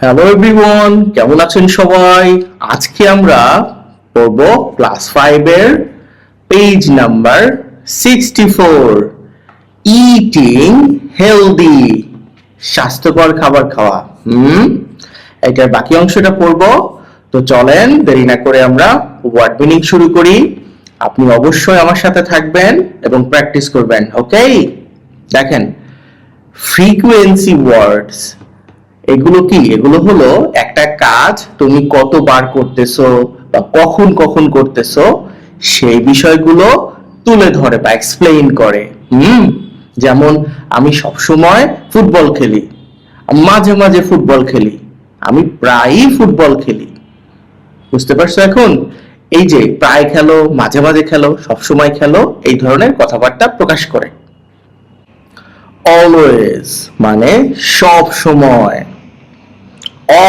Hello everyone, কেমন আছেন সবাই? আজকে আমরা পড়ব ক্লাস 5 এর পেজ নাম্বার 64, ইটিং হেলদি, স্বাস্থ্যকর খাবার খাওয়া। এটার বাকি অংশটা পড়ব। তো চলেন দেরি না করে আমরা ওয়ার্ড মিনিং শুরু করি। আপনি অবশ্যই আমার সাথে থাকবেন এবং প্র্যাকটিস করবেন, ওকে? দেখেন, ফ্রিকোয়েন্সি ওয়ার্ডস এগুলো কি? এগুলো হলো একটা কাজ তুমি কতবার করতেছো বা কখন কখন করতেছো সেই বিষয়গুলো তুলে ধরে বা এক্সপ্লেইন করে। যেমন আমি সব সময় ফুটবল খেলি, মাঝে মাঝে ফুটবল খেলি, আমি প্রায়ই ফুটবল খেলি। বুঝতে পারছো এখন? এই যে প্রায় খেলো, মাঝে মাঝে খেলো, সব সময় খেলো, এই ধরনের কথাবার্তা প্রকাশ করে। অলওয়েজ মানে সব সময়,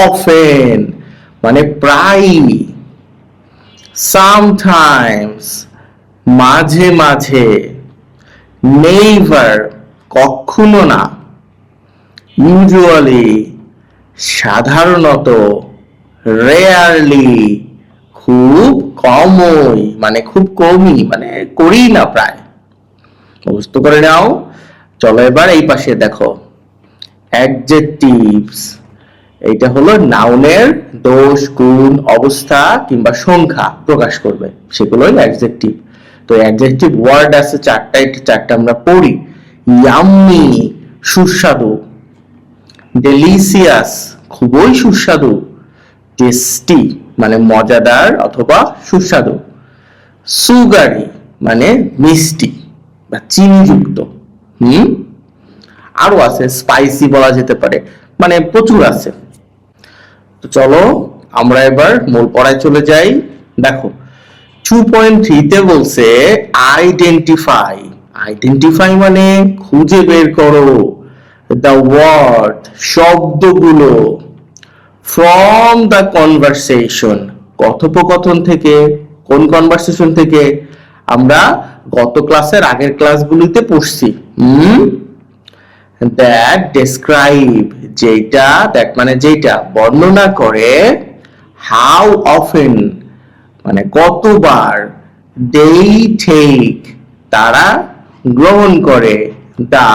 often মানে প্রায়ই, sometimes মাঝে মাঝে, never কখনো না, usually সাধারণত, rarely খুব কমই মানে খুব কমই মানে করি না প্রায়। বুঝতে করে নাও। চলো এবার এই পাশে দেখো, অ্যাডজেক্টিভস। এইটা হলো নাউনের দোষ, গুণ, অবস্থা কিংবা সংখ্যা প্রকাশ করবে, সেগুলোই অ্যাডজেক্টিভ। তো অ্যাডজেক্টিভ ওয়ার্ড আছে চারটা, এটা চারটা আমরা পড়ি। ইয়াম্মি সুস্বাদু, ডেলিসিয়াস খুবই সুস্বাদু, টেস্টি মানে মজাদার অথবা সুস্বাদু, সুগারি মানে মিষ্টি বা চিনিযুক্ত। আরো আছে, স্পাইসি বলা যেতে পারে, মানে প্রচুর আছে। তো চলো আমরা এবার মূল পড়ায় চলে যাই। দেখো 2.3 তে বলছে আইডেন্টিফাই। আইডেন্টিফাই মানে খুঁজে বের করো দ্য ওয়ার্ড, শব্দগুলো, ফ্রম দ্য কনভারসেশন, কথোপকথন থেকে। কোন কনভারসেশন থেকে? আমরা গত ক্লাসের আগের ক্লাসগুলিতে পড়ছি। দ্যাট ডেসক্রাইব যেটা, দ্যাট মানে যেটা বর্ণনা করে, হাউ অফেন মানে কতবার, they টেক তারা গ্রহণ করে, দা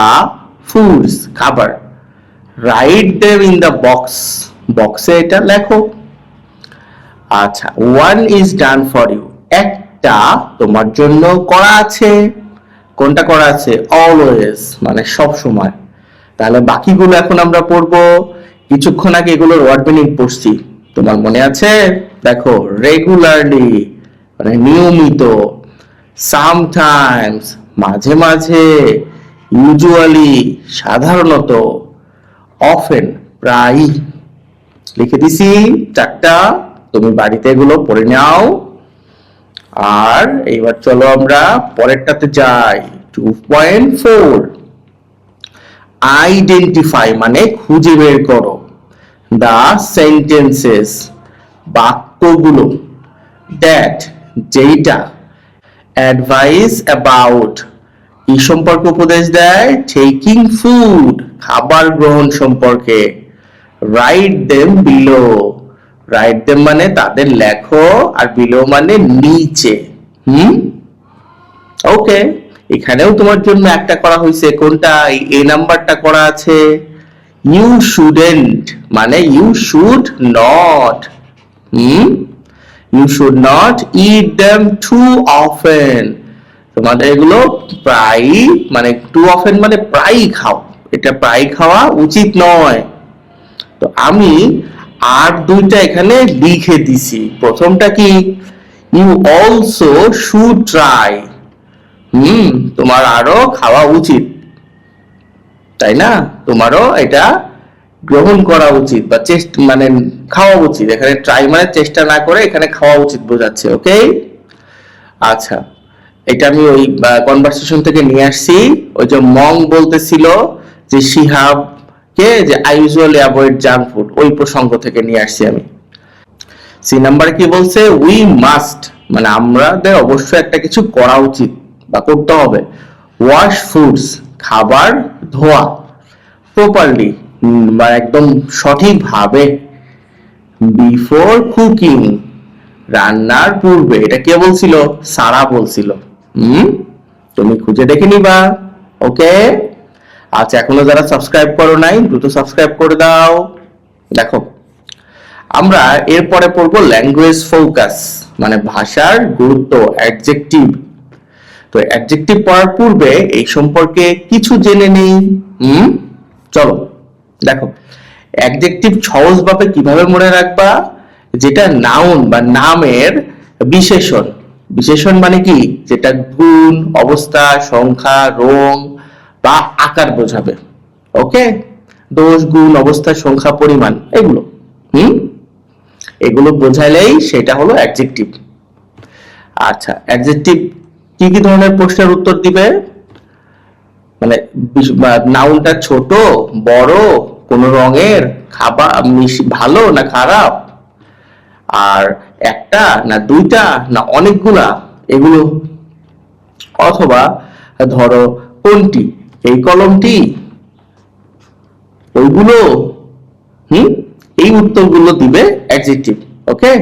ফুডস খাবার, write them in the box বক্সে এটা লেখো। আচ্ছা, one is done for you একটা তোমার জন্য করা আছে। কোনটা করা আছে? অলওয়েজ মানে সব সময়। তাহলে বাকিগুলো এখন আমরা পড়বো। কিছুক্ষণ আগে এগুলোর ওয়ার্ড মিনিং পড়ছি, তোমার মনে আছে? দেখো, রেগুলারলি মানে নিয়মিত, সামটাইমস মাঝে মাঝে, ইউজুয়ালি সাধারণত, অফেন প্রায়। লিখে দিছি চারটা, তুমি বাড়িতে এগুলো পড়ে নাও। আর এইবার চলো আমরা পরেরটাতে যাই। 2.4 আইডেন্টিফাই মানে খুঁজে বের করো, দা সেন্টেন্সেস বাক্যগুলো, দ্যাট যেইটা, অ্যাডভাইস অ্যাবাউট কি সম্পর্কে উপদেশ দেয়, টেকিং ফুড খাবার গ্রহণ সম্পর্কে, write them below, write them মানে তাদের লেখো, আর বিলো মানে নিচে। ওকে, এখানেও তোমার জন্য একটা করা হয়েছে। কোনটা? এই নাম্বারটা করা আছে। ইউ শুডেন্ট মানে you should not, you should not eat them too often, তোমাদের এগুলো প্রায় মানে টু অফেন মানে প্রায় খাও, এটা প্রায় খাওয়া উচিত নয়। তো আমি আর দুইটা এখানে লিখে দিছি। প্রথমটা কি? ইউ অলসো শুড ট্রাই, তোমার আরো খাওয়া উচিত, তাই না? তোমারও এটা গ্রহণ করা উচিত বা চেষ্টা মানে খাওয়া উচিত। এখানে ট্রাই মানে চেষ্টা না করে এখানে খাওয়া উচিত বোঝাচ্ছে, ওকে? আচ্ছা, এটা আমি ওই কনভারসেশন থেকে নিয়ে আসছি। ওই যে মং বলতেছিল যে শিহাব কে যে I usually avoid junk food, ওই প্রসঙ্গ থেকে নিয়ে আসছি আমি। সি নাম্বার কি বলছে? উই মাস্ট মানে আমাদের অবশ্যই একটা কিছু করা উচিত বা করতে হবে। ওয়াশ ফুডস খাবার ধোয়া, প্রপারলি বা একদম সঠিকভাবে, বিফোর কুকিং, রান্নার পূর্বে। এটা কে বলছিল? সারা বলছিল। তুমি খুঁজে দেখে নিবা। ওকে, আচ্ছা, এখনো যারা সাবস্ক্রাইব করো নাই দ্রুত সাবস্ক্রাইব করে দাও। দেখো, আমরা এরপরে পড়বো ল্যাঙ্গুয়েজ ফোকাস, মানে ভাষার গুরুত্ব, অ্যাডজেক্টিভ। তো অ্যাডজেক্টিভ পড়ার পূর্বে এই সম্পর্কে কিছু জেনে নেই। চলো দেখো, অ্যাডজেক্টিভ সহজভাবে কিভাবে মনে রাখবা? যেটা নাউন বা নামের বিশেষণ। বিশেষণ মানে কি? যেটা গুণ, অবস্থা, সংখ্যা, রং বা আকার বোঝাবে। ওকে, দোষ, গুণ, অবস্থা, সংখ্যা, পরিমাণ, এগুলো এগুলো বোঝাইলেই সেটা হলো অ্যাডজেক্টিভ। আচ্ছা, অ্যাডজেক্টিভ কি কি ধরনের প্রশ্নের উত্তর দিবে? মানে নাউনটা ছোট, বড়, কোন রঙের, খাবার, ভালো না খারাপ, আর একটা না দুইটা না অনেকগুলা, এগুলো। অথবা ধরো কোনটি, এই কলমটি, ওইগুলো। এই উত্তরগুলো দিবে অ্যাডজেক্টিভ। ওকে,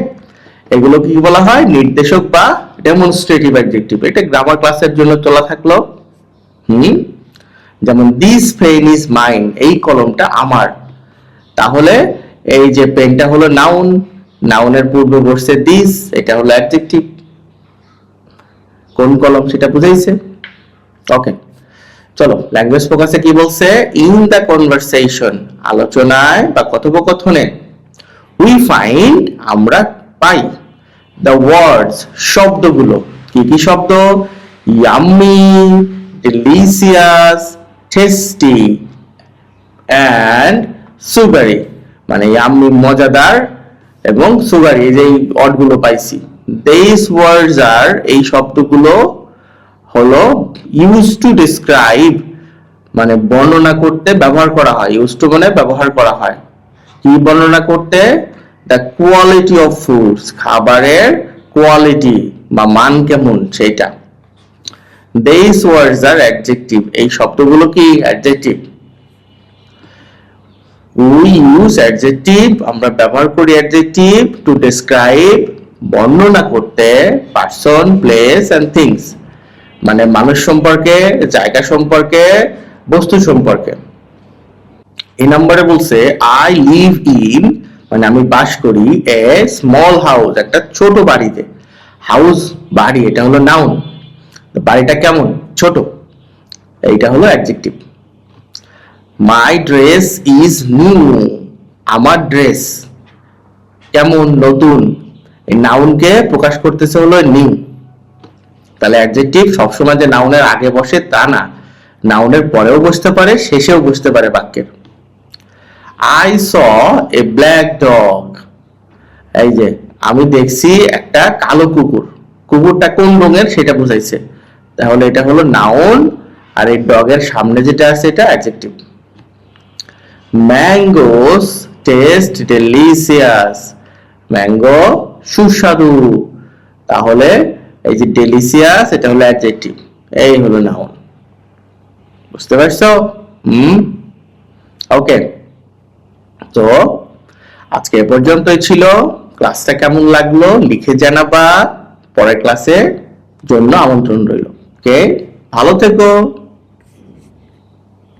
এগুলো কি বলা হয়? নির্দেশক বা ডেমনস্ট্রেটিভ অ্যাডজেক্টিভ। এটা গ্রামার ক্লাসের জন্য তোলা থাকলো। যেমন দিস পেন ইজ মাইন, এই কলমটা আমার। তাহলে এই যে পেনটা হলো নাউন, নাউনের পূর্বে বসছে দিস, এটা হলো অ্যাডজেক্টিভ। কোন কলম সেটা বুঝাইছে। ওকে, চলো ল্যাঙ্গুয়েজ ফোকাসে কি বলছে? ইন দ্য কনভারসেশন, আলোচনায় বা কথোপকথনে, উই ফাইন্ড, আমরা পাই, দ্য ওয়ার্ডস, শব্দগুলো। কি কি শব্দ? Yummy, delicious, tasty and sugary. মানে ইয়াম্মি মজাদার এবং সুগারি, এই যে ওয়ার্ডগুলো পাইছি। দিস ওয়ার্ডস আর, এই শব্দগুলো হলো ইউজ টু ডিসক্রাইব, মানে বর্ণনা করতে ব্যবহার করা হয়। ইউজ টু মানে ব্যবহার করা হয়। কি বর্ণনা করতে? দ্য কোয়ালিটি অফ ফুডস, খাবারের কোয়ালিটি বা মান কেমন সেটা। দিস ওয়ার্ডস আর অ্যাডজেক্টিভ, এই শব্দগুলো কি? অ্যাডজেক্টিভ। উই ইউজ অ্যাডজেক্টিভ, আমরা ব্যবহার করি অ্যাডজেক্টিভ টু ডেসক্রাইব, বর্ণনা করতে, পারসন, প্লেস এন্ড থিংস, মানে মানুষ সম্পর্কে, জায়গা সম্পর্কে, বস্তু সম্পর্কে। এই নম্বরে বলছে আই লিভ ইন, মানে আমি বাস করি, এ স্মল হাউস, একটা ছোট বাড়িতে। হাউস, বাড়ি, এটা হলো নাউন। বাড়িটা কেমন? ছোট, এইটা হলো adjective. My dress is new, আমার ড্রেস কেমন? নতুন। এই নাউনকে প্রকাশ করতেছে হলো নিউ। তাহলে অ্যাডজেক্টিভ সবসময় যে নাউনের আগে বসে তা না, নাউনের পরেও বসতে পারে, শেষেও বসতে পারে বাক্যের। I saw A black dog, এই যে আমি দেখছি একটা কালো কুকুর। কুকুরটা কোন রঙের সেটা বুঝাইছে। তাহলে এটা হলো নাউন, আর এই ডগের সামনে যেটা আছে এটা adjective. Mangoes test delicious, mango সুস্বাদু। তাহলে এই যে ডেলিসিয়াস, এটা হলো অ্যাডজেক্টিভ, এই হলো নাউন। বুঝতে পারছো? ওকে, তো আজকে এ পর্যন্তই ছিল। ক্লাসটা কেমন লাগলো লিখে জানাবা। পরের ক্লাসে জন্য আমন্ত্রণ রইল। ওকে, ভালো থেকো।